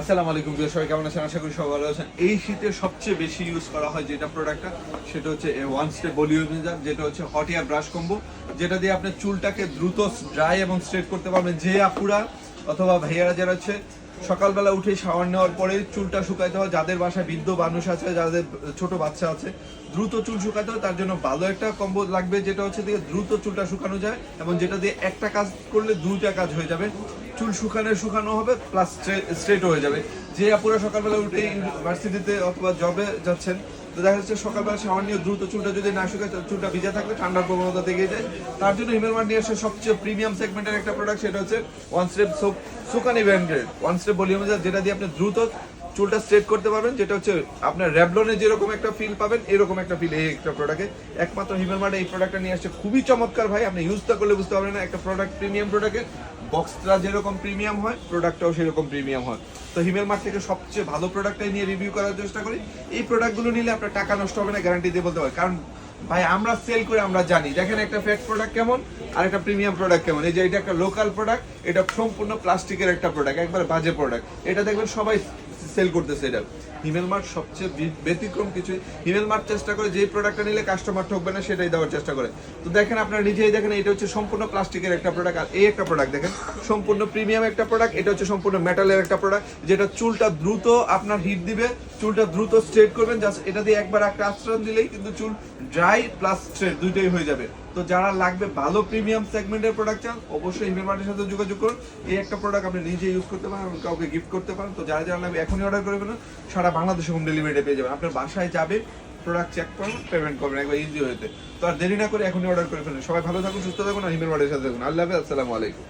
আসসালামু আলাইকুম প্রিয় সবাই, কেমন আছেন? আশা করি সবাই ভালো আছেন। এই শীতে সবচেয়ে বেশি ইউজ করা হয় যেটা প্রোডাক্টটা, সেটা হচ্ছে ওয়ান স্টেপ ভলিউমাইজার, যেটা হচ্ছে হট এয়ার ব্রাশ কম্বো, যেটা দিয়ে আপনি চুলটাকে দ্রুত ড্রাই এবং স্ট্রেট করতে পারবেন। যে আপুরা অথবা ভাইয়ারা যারা হচ্ছে সকালবেলা উঠে শাওয়ার নেওয়ার পরে চুলটা শুকাইতে হয়, যাদের বাসায় বৃদ্ধ মানুষ আছে, যাদের ছোট বাচ্চা আছে, দ্রুত চুল শুকাতে হয়, তার জন্য ভালো একটা কম্বো লাগবে, যেটা হচ্ছে দিয়ে দ্রুত চুলটা শুকানো যায় এবং যেটা দিয়ে একটা কাজ করলে দুইটা কাজ হয়ে যাবে। চুল শুকানো হবে প্লাস স্ট্রেট হয়ে যাবে। যে আপুরা সকালবেলা উঠে ইউনিভার্সিটিতে অথবা জবে যাচ্ছেন, তো দেখা যাচ্ছে সকালবেলা শাওয়ার নিয়ে দ্রুত চুলটা যদি না শুকায়, চুলটা ভিজে থাকলে ঠান্ডার প্রবণতা থেকে যায়। তার জন্য হিমেলমার্ট নিয়ে আসে সবচেয়ে প্রিমিয়াম সেগমেন্টের একটা প্রোডাক্ট, সেটা হচ্ছে ওয়ান স্টেপ সুকানি ব্র্যান্ডের ওয়ান স্টেপ ভলিউমাইজার, যেটা দিয়ে আপনি দ্রুত চুলটা স্ট্রেট করতে পারবেন। যেটা হচ্ছে আপনার র্যাভলনে যেরকম একটা ফিল পাবেন, এরকম একটা ফিল এই একটা প্রোডাক্টে একমাত্র হিমেলমার্টে এই প্রোডাক্টটা নিয়ে আসছে। খুবই চমৎকার ভাই, আপনি ইউজটা করলে বুঝতে পারবেন না একটা প্রোডাক্ট প্রিমিয়াম প্রোডাক্টের বক্সটা যেরকম প্রিমিয়াম হয়, প্রোডাক্টটাও সেরকম প্রিমিয়াম হয়। তো হিমেলমার্ট থেকে সবচেয়ে ভালো প্রোডাক্টটাই নিয়ে রিভিউ করার চেষ্টা করি। এই প্রোডাক্টগুলো নিলে আপনার টাকা নষ্ট হবে না, গ্যারান্টি দিয়ে বলতে পারি। কারণ ভাই আমরা সেল করে আমরা জানি, দেখেন একটা ফেক প্রোডাক্ট কেমন আর একটা প্রিমিয়াম প্রোডাক্ট কেমন। এই যে এটা একটা লোকাল প্রোডাক্ট, এটা সম্পূর্ণ প্লাস্টিকের একটা প্রোডাক্ট, একবার বাজে প্রোডাক্ট। এটা দেখবেন সবাই সেল করতেছে। এটা হিমেলমার্ট সবচেয়ে ব্যতিক্রম কিছু। হিমেলমার্ট চেষ্টা করে যে প্রোডাক্টটা নিলে কাস্টমার ঠকবে না সেটাই দেওয়ার চেষ্টা করে। তো দেখেন আপনারা নিজেই দেখেন, এটা হচ্ছে সম্পূর্ণ প্লাস্টিকের একটা প্রোডাক্ট, আর এই একটা প্রোডাক্ট দেখেন সম্পূর্ণ প্রিমিয়াম একটা প্রোডাক্ট। এটা হচ্ছে সম্পূর্ণ মেটালের একটা প্রোডাক্ট, যেটা চুলটা দ্রুত আপনার হিট দিবে, চুলটা দ্রুত স্ট্রেট করবেন। জাস্ট এটা দিয়ে একবার একটা আশ্রম দিলেই কিন্তু চুল ড্রাই প্লাস স্ট্রেট দুইটাই হয়ে যাবে। তো যারা লাগবে ভালো প্রিমিয়াম সেগমেন্টের প্রোডাক্ট চান, অবশ্যই হিমেলমার্টের সাথে যোগাযোগ করুন। এই একটা প্রোডাক্ট আপনি নিজে ইউজ করতে পারেন, কাউকে গিফট করতে পারেন। তো যারা যারা লাগবে এখনই অর্ডার করে ফেলুন, সারা বাংলাদেশে হোম ডেলিভারিতে পেয়ে যাবেন। আপনার বাসায় যাবে, প্রোডাক্ট চেক করুন, পেমেন্ট করবেন একবার ইজি হয়েছে। তো আর দেরি না করে এখনই অর্ডার করে ফেলুন। সবাই ভালো থাকুন, সুস্থ থাকুন, আর হিমেলমার্টের সাথে থাকুন। আল্লাহ হাফেজ, আসসালামু আলাইকুম।